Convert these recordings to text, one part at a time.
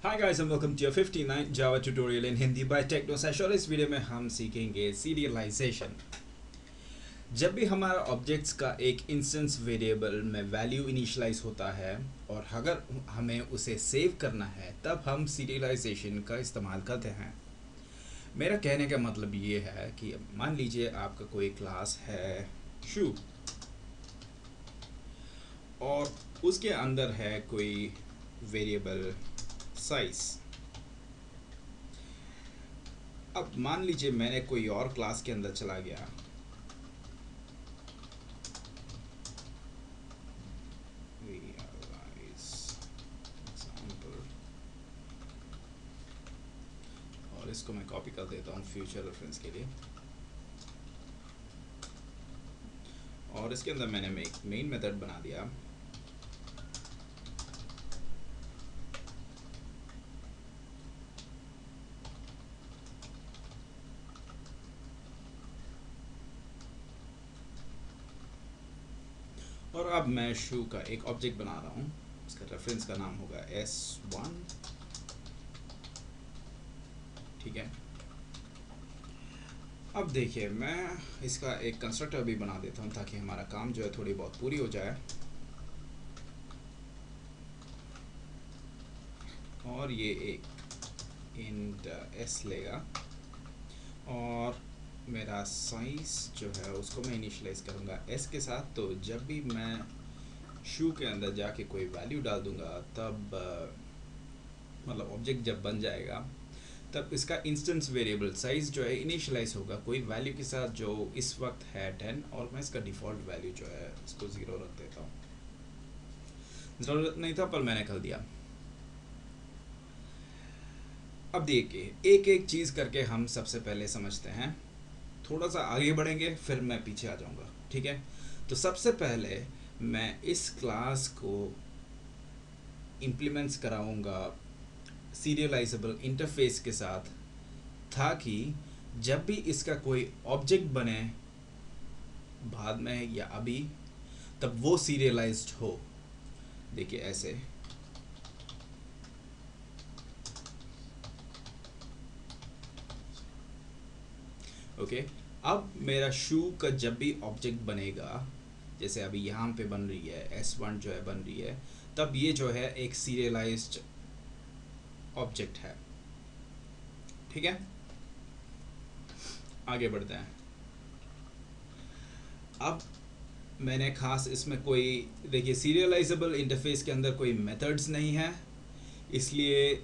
Hi guys and welcome to your 59 Java tutorial in Hindi by TechnoSash। और इस video में हम सीखेंगे सीरियलाइजेशन। जब भी हमारा ऑब्जेक्ट्स का एक इंस्टेंस वेरिएबल में वैल्यू इनिशियलाइज होता है और अगर हमें उसे सेव करना है तब हम सीरियलाइजेशन का इस्तेमाल करते हैं। मेरा कहने का मतलब ये है कि मान लीजिए आपका कोई क्लास है शू और उसके अंदर है कोई वेरिएबल साइज। अब मान लीजिए मैंने कोई और क्लास के अंदर चला गया और इसको मैं कॉपी कर देता हूँ फ्यूचर रेफरेंस के लिए। और इसके अंदर मैंने एक मेन मेथड बना दिया और अब मैं शू का एक ऑब्जेक्ट बना रहा हूँ। इसका रेफरेंस का नाम होगा S1। ठीक है, अब देखिए मैं इसका एक कंस्ट्रक्टर भी बना देता हूँ ताकि हमारा काम जो है थोड़ी बहुत पूरी हो जाए। और ये एक इंट s लेगा और मेरा साइज जो है उसको मैं इनिशियलाइज करूँगा s के साथ। तो जब भी मैं शू के अंदर जाके कोई वैल्यू डाल दूँगा तब मतलब ऑब्जेक्ट जब बन जाएगा तब इसका इंस्टेंस वेरिएबल साइज जो है इनिशियलाइज होगा कोई वैल्यू के साथ जो इस वक्त है 10 और मैं इसका डिफ़ॉल्ट वैल्यू जो है इसको 0 रख देता हूँ। ज़रूरत नहीं था पर मैंने कर दिया। अब देखिए एक एक चीज़ करके हम सबसे पहले समझते हैं, थोड़ा सा आगे बढ़ेंगे फिर मैं पीछे आ जाऊँगा। ठीक है, तो सबसे पहले मैं इस क्लास को इम्प्लीमेंट्स कराऊँगा सीरियलाइजेबल इंटरफेस के साथ ताकि जब भी इसका कोई ऑब्जेक्ट बने बाद में या अभी तब वो सीरियलाइज्ड हो। देखिए ऐसे ओके। अब मेरा शू का जब भी ऑब्जेक्ट बनेगा जैसे अभी यहाँ पे बन रही है S1 जो है बन रही है तब ये जो है एक सीरियलाइज्ड ऑब्जेक्ट है। ठीक है, आगे बढ़ते हैं। अब मैंने खास इसमें कोई देखिए सीरियलाइजेबल इंटरफेस के अंदर कोई मेथड्स नहीं है इसलिए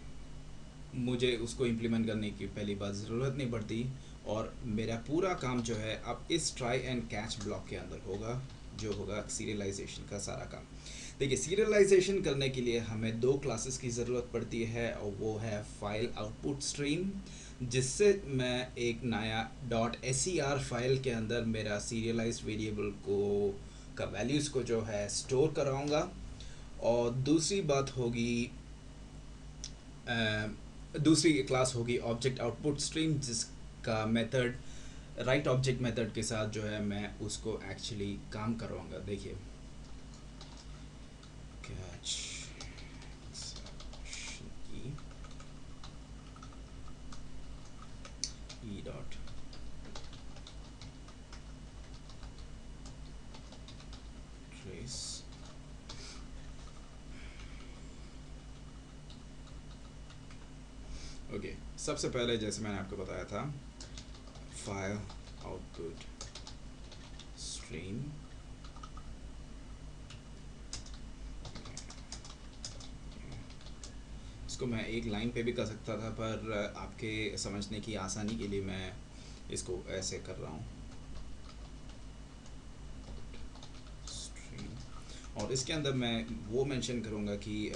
मुझे उसको इम्प्लीमेंट करने की पहली बात ज़रूरत नहीं पड़ती और मेरा पूरा काम जो है अब इस ट्राई एंड कैच ब्लॉक के अंदर होगा जो होगा सीरियलाइजेशन का सारा काम। देखिए सीरियलाइजेशन करने के लिए हमें दो क्लासेस की ज़रूरत पड़ती है और वो है फाइल आउटपुट स्ट्रीम जिससे मैं एक नया .ser फाइल के अंदर मेरा सीरियलाइज्ड वेरिएबल को का वैल्यूज़ को जो है स्टोर कराऊंगा। और दूसरी बात होगी दूसरी क्लास होगी ऑब्जेक्ट आउटपुट स्ट्रीम जिसका मेथड राइट ऑब्जेक्ट मेथड के साथ जो है मैं उसको एक्चुअली काम करवाऊंगा। देखिए catch E dot trace okay. सबसे पहले जैसे मैंने आपको बताया था फाइल आउटपुट स्ट्रीम इसको मैं एक लाइन पे भी कर सकता था पर आपके समझने की आसानी के लिए मैं इसको ऐसे कर रहा हूँ स्ट्रीम। और इसके अंदर मैं वो मेंशन करूँगा कि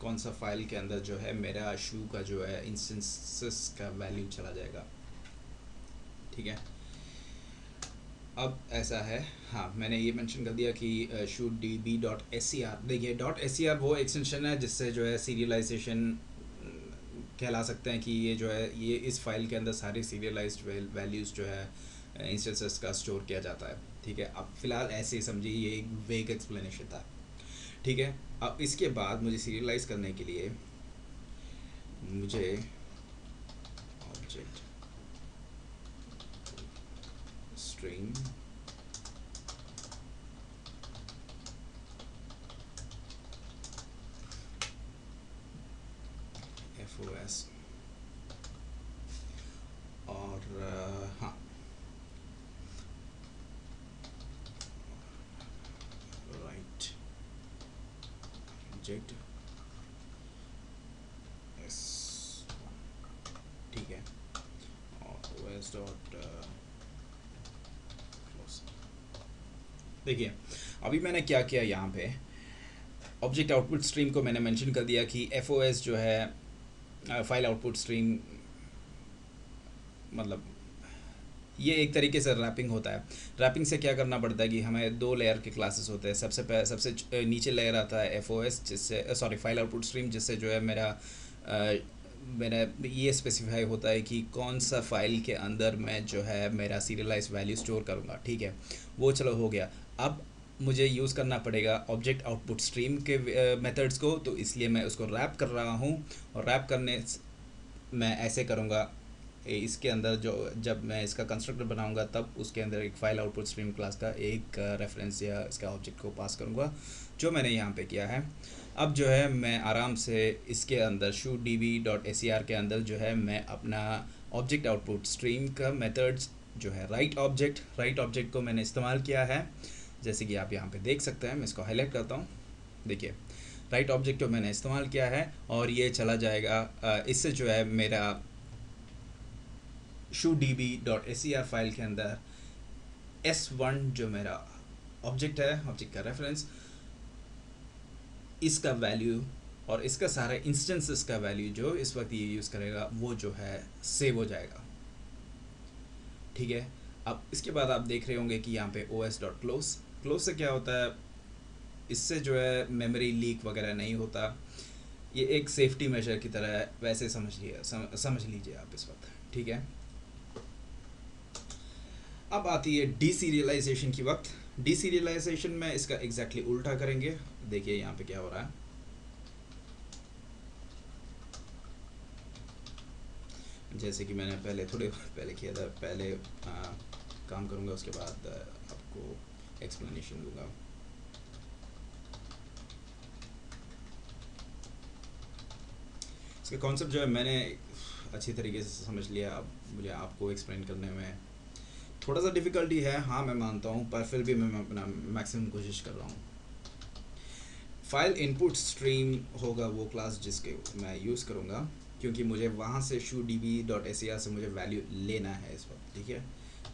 कौन सा फाइल के अंदर जो है मेरा शू का जो है इंस्टेंसेस का वैल्यू चला जाएगा। ठीक है, अब ऐसा है हाँ मैंने ये मेंशन कर दिया कि शू db.ser। देखिए .ser वो एक्सटेंशन है जिससे जो है सीरियलाइजेशन कहला सकते हैं कि ये जो है ये इस फाइल के अंदर सारी सीरियलाइज्ड वैल्यूज़ जो है इंस्टेंसेस का स्टोर किया जाता है। ठीक है, अब फिलहाल ऐसे ही समझिए ये एक वेग एक्सप्लेनेशन था। ठीक है। अब इसके बाद मुझे सीरियलाइज करने के लिए मुझे ऑब्जेक्ट स्ट्रीम FOS और हाँ राइट ऑब्जेक्ट S, ठीक है, और OS डॉट क्लोज। देखिए अभी मैंने क्या किया यहाँ पे, ऑब्जेक्ट आउटपुट स्ट्रीम को मैंने मेंशन कर दिया कि FOS जो है फाइल आउटपुट स्ट्रीम, मतलब ये एक तरीके से रैपिंग होता है। रैपिंग से क्या करना पड़ता है कि हमें दो लेयर के क्लासेस होते हैं। सबसे नीचे लेयर आता है FOS, जिससे सॉरी फाइल आउटपुट स्ट्रीम, जिससे जो है मेरा ये स्पेसिफाई होता है कि कौन सा फाइल के अंदर मैं जो है मेरा सीरियलाइज वैल्यू स्टोर करूँगा। ठीक है, वो चलो हो गया। अब मुझे यूज़ करना पड़ेगा ऑब्जेक्ट आउटपुट स्ट्रीम के मेथड्स को, तो इसलिए मैं उसको रैप कर रहा हूँ। और रैप करने मैं ऐसे करूँगा, इसके अंदर जो जब मैं इसका कंस्ट्रक्टर बनाऊंगा तब उसके अंदर एक फाइल आउटपुट स्ट्रीम क्लास का एक रेफरेंस या इसका ऑब्जेक्ट को पास करूंगा, जो मैंने यहाँ पे किया है। अब जो है मैं आराम से इसके अंदर shooDB.ser के अंदर जो है मैं अपना ऑब्जेक्ट आउटपुट स्ट्रीम का मेथड्स जो है राइट ऑब्जेक्ट को मैंने इस्तेमाल किया है, जैसे कि आप यहाँ पे देख सकते हैं। मैं इसको हाईलाइट करता हूँ, देखिए राइट ऑब्जेक्ट को मैंने इस्तेमाल किया है और ये चला जाएगा। इससे जो है मेरा shooDB.ser फाइल के अंदर S1 जो मेरा ऑब्जेक्ट है, ऑब्जेक्ट का रेफरेंस, इसका वैल्यू और इसका सारा इंस्टेंसेस का वैल्यू जो इस वक्त ये यूज़ करेगा वो जो है सेव हो जाएगा। ठीक है, अब इसके बाद आप देख रहे होंगे कि यहाँ पे os.close से क्या होता है, इससे जो है मेमोरी लीक वगैरह नहीं होता। ये एक सेफ्टी मेजर की तरह है, वैसे समझ लीजिए आप इस वक्त। ठीक है, अब आती है डीसीरियलाइजेशन की वक्त। डीसीरियलाइजेशन में इसका एग्जैक्टली उल्टा करेंगे। देखिए यहाँ पे क्या हो रहा है, जैसे कि मैंने थोड़े पहले किया था। पहले काम करूँगा, उसके बाद आपको एक्सप्लेनेशन दूंगा। इसका कॉन्सेप्ट जो है मैंने अच्छी तरीके से समझ लिया। अब मुझे आपको एक्सप्लेन करने में थोड़ा सा डिफ़िकल्टी है, हाँ मैं मानता हूँ, पर फिर भी मैं अपना मैक्सिमम कोशिश कर रहा हूँ। फाइल इनपुट स्ट्रीम होगा वो क्लास जिसके मैं यूज़ करूँगा, क्योंकि मुझे वहाँ से shooDB.ser से मुझे वैल्यू लेना है इस वक्त। ठीक है,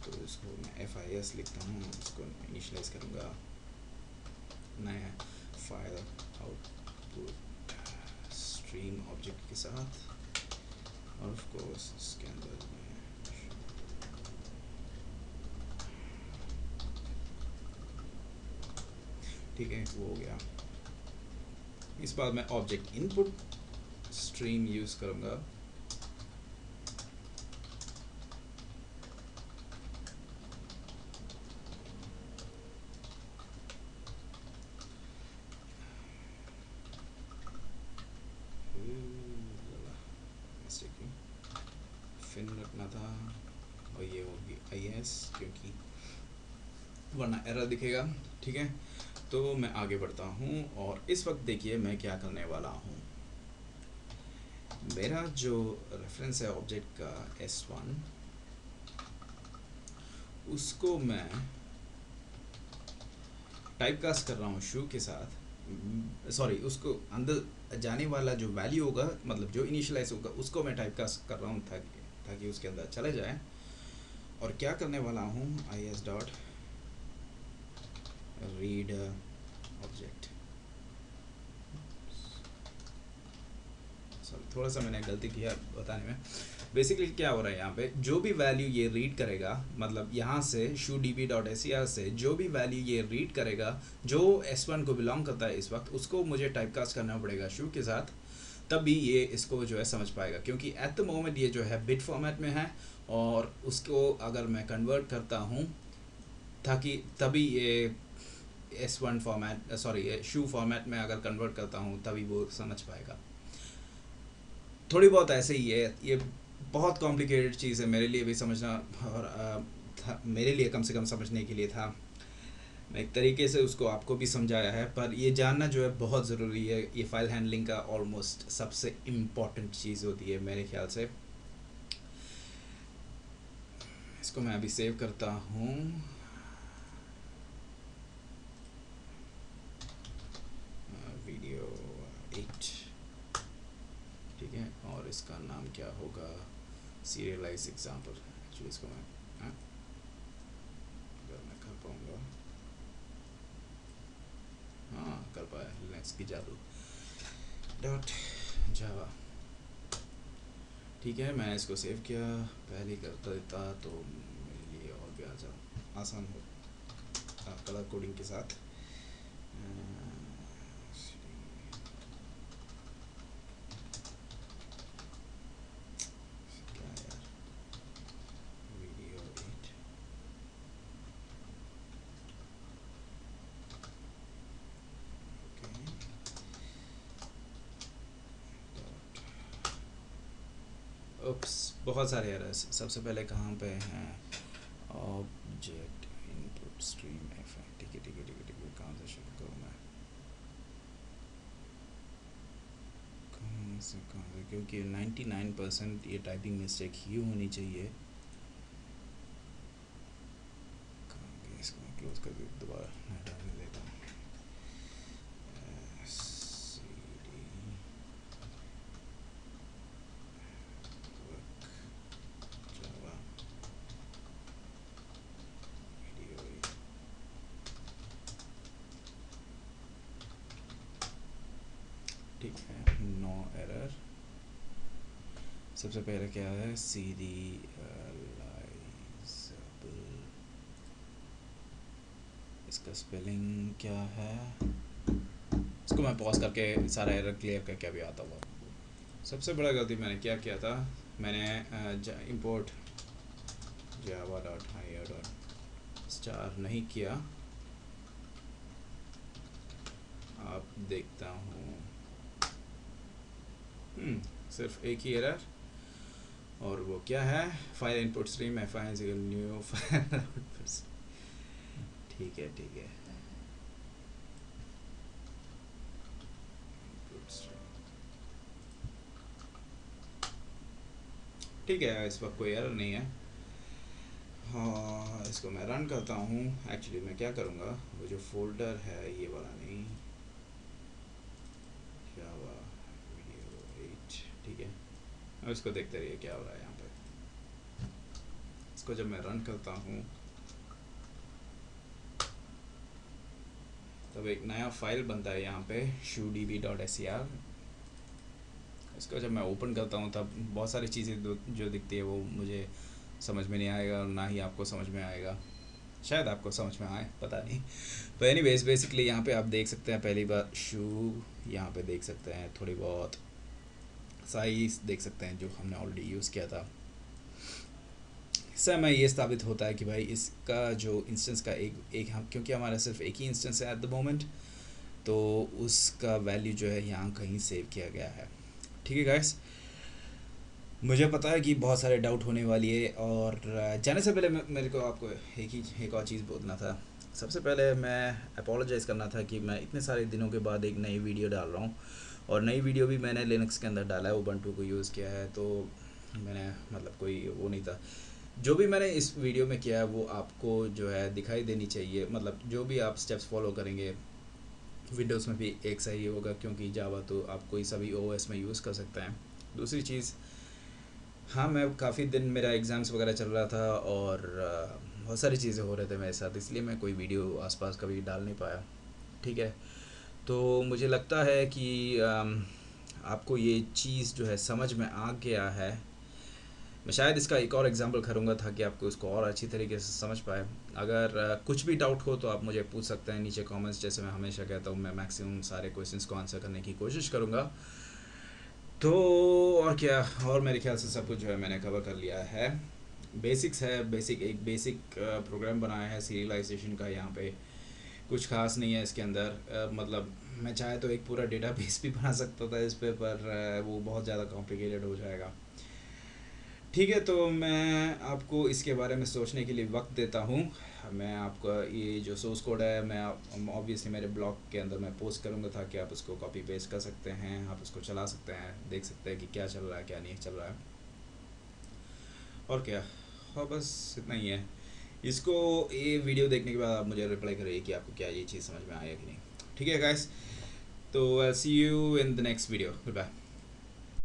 तो इसको मैं FIS लिखता हूँ, इसको इनिशियलाइज करूँगा नया फाइल आउटपुट स्ट्रीम ऑब्जेक्ट के साथ, और ऑफ कोर्स इसके अंदर ठीक है वो हो गया। इस बार मैं ऑब्जेक्ट इनपुट स्ट्रीम यूज़ करूँगा। फिन रखना था और ये होगी IS, क्योंकि वरना एरर दिखेगा। ठीक है, तो मैं आगे बढ़ता हूँ और इस वक्त देखिए मैं क्या करने वाला हूँ। मेरा जो रेफरेंस है ऑब्जेक्ट का S1, उसको मैं टाइपकास्ट कर रहा हूँ शू के साथ। सॉरी, उसको अंदर जाने वाला जो वैल्यू होगा, मतलब जो इनिशियलाइज होगा, उसको मैं टाइपकास्ट कर रहा हूँ ताकि उसके अंदर चले जाए। और क्या करने वाला हूँ, IS dot read object. Sorry, थोड़ा सा मैंने गलती किया बताने में। बेसिकली क्या हो रहा है यहाँ पे, जो भी वैल्यू ये रीड करेगा, मतलब यहाँ से shooDB.ser से जो भी वैल्यू ये रीड करेगा जो S1 को बिलोंग करता है इस वक्त, उसको मुझे टाइपकास्ट करना पड़ेगा शू के साथ, तभी ये इसको जो है समझ पाएगा। क्योंकि एट द मोमेंट ये जो है बिट फॉर्मेट में है, और उसको अगर मैं कन्वर्ट करता हूँ ताकि तभी ये S1 फॉर्मेट, सॉरी शू फॉर्मेट में अगर कन्वर्ट करता हूँ तभी वो समझ पाएगा। थोड़ी बहुत ऐसे ही है ये, बहुत कॉम्प्लिकेटेड चीज़ है मेरे लिए भी समझना, और मेरे लिए कम से कम समझने के लिए था। मैं एक तरीके से उसको आपको भी समझाया है, पर ये जानना जो है बहुत ज़रूरी है। ये फाइल हैंडलिंग का ऑलमोस्ट सबसे इम्पॉर्टेंट चीज़ होती है मेरे ख्याल से। इसको मैं अभी सेव करता हूँ। वीडियो 8, ठीक है, और इसका नाम क्या होगा, सीरियलाइज एग्जाम्पल। एक्चुअली इसको मैं अगर मैं कर पाऊँगा, हाँ कर पाया, लिनक्स की जादू डॉट जावा। ठीक है, मैंने इसको सेव किया, पहले कर देता तो मेरे लिए और भी आसान हो कलर कोडिंग के साथ। क्या यार, वीडियो 8, ओप्स, बहुत सारे एरर्स। सबसे पहले कहाँ पे हैं, ऑब्जेक्ट इनपुट स्ट्रीम एफ, ठीक है ठीक है ठीक है ठीक है, कहाँ से शुरू करूँ मैं, कहाँ से क्योंकि 99% ये टाइपिंग मिस्टेक ही होनी चाहिए। कहाँ गया, इसको मैं क्लोज कर दोबारा नहीं डालने देता हूँ। ठीक है, नो एरर। सबसे पहले क्या है, सीरियलाइजेबल, इसका स्पेलिंग क्या है, इसको मैं पॉज करके सारा एरर क्लियर करके अभी आता हुआ। सबसे बड़ा गलती मैंने क्या किया था, मैंने import Java dot higher dot star नहीं किया। आप देखता हूँ, सिर्फ एक ही एरर, और वो क्या है, file input stream F I knew file. ठीक है ठीक है, ठीक है, इस वक्त कोई एरर नहीं है। हाँ, इसको मैं रन करता हूँ। एक्चुअली मैं क्या करूँगा, वो जो फोल्डर है ये वाला नहीं, जावा वीडियो 8, ठीक है, अब इसको देखते रहिए क्या हो रहा है यहाँ पे। इसको जब मैं रन करता हूँ तब एक नया फाइल बनता है यहाँ पे, shudb.ser। इसको जब मैं ओपन करता हूँ तब बहुत सारी चीज़ें जो दिखती है वो मुझे समझ में नहीं आएगा, और ना ही आपको समझ में आएगा, शायद आपको समझ में आए, पता नहीं। तो एनीवेज, बेसिकली यहाँ पे आप देख सकते हैं, पहली बार शू यहाँ पे देख सकते हैं, थोड़ी बहुत साइज देख सकते हैं जो हमने ऑलरेडी यूज़ किया था। इससे हमें ये साबित होता है कि भाई इसका जो इंस्टेंस का एक हम, क्योंकि हमारा सिर्फ एक ही इंस्टेंस है एट द मोमेंट, तो उसका वैल्यू जो है यहाँ कहीं सेव किया गया है। ठीक है गाइस, मुझे पता है कि बहुत सारे डाउट होने वाली है, और जाने से पहले मेरे को आपको एक और चीज़ बोलना था। सबसे पहले मैं अपोलोजाइज़ करना था कि मैं इतने सारे दिनों के बाद एक नई वीडियो डाल रहा हूँ, और नई वीडियो भी मैंने लिनक्स के अंदर डाला है, उबंटू को यूज़ किया है, तो मैंने मतलब कोई वो नहीं था। जो भी मैंने इस वीडियो में किया है वो आपको जो है दिखाई देनी चाहिए, मतलब जो भी आप स्टेप्स फॉलो करेंगे विंडोज़ में भी एक सही होगा, क्योंकि जावा तो आप कोई सभी ओएस में यूज़ कर सकते हैं। दूसरी चीज़, हाँ मैं काफ़ी दिन मेरा एग्ज़ाम्स वगैरह चल रहा था, और बहुत सारी चीज़ें हो रहे थे मेरे साथ, इसलिए मैं कोई वीडियो आसपास कभी डाल नहीं पाया। ठीक है, तो मुझे लगता है कि आपको ये चीज़ जो है समझ में आ गया है। मैं शायद इसका एक और एग्जांपल करूँगा ताकि आपको इसको और अच्छी तरीके से समझ पाए। अगर कुछ भी डाउट हो तो आप मुझे पूछ सकते हैं नीचे कमेंट्स, जैसे मैं हमेशा कहता हूँ, मैं मैक्सिमम सारे क्वेश्चंस को आंसर करने की कोशिश करूँगा। तो और क्या, और मेरे ख्याल से सब कुछ जो है मैंने कवर कर लिया है। बेसिक्स है, एक बेसिक प्रोग्राम बनाया है सीरियलाइजेशन का यहाँ पे, कुछ खास नहीं है इसके अंदर। मतलब मैं चाहे तो एक पूरा डेटाबेस भी बना सकता था इस पे, पर वो बहुत ज़्यादा कॉम्प्लिकेटेड हो जाएगा। ठीक है, तो मैं आपको इसके बारे में सोचने के लिए वक्त देता हूँ। मैं आपका ये जो सोर्स कोड है मैं ऑब्वियसली मेरे ब्लॉग के अंदर मैं पोस्ट करूँगा, ताकि आप उसको कॉपी पेस्ट कर सकते हैं, आप उसको चला सकते हैं, देख सकते हैं कि क्या चल रहा है क्या नहीं चल रहा है। और क्या, हाँ बस इतना ही है। इसको ये वीडियो देखने के बाद आप मुझे रिप्लाई करिए कि आपको क्या ये चीज़ समझ में आया कि नहीं। ठीक है गाइस, तो see you in the next video, good bye.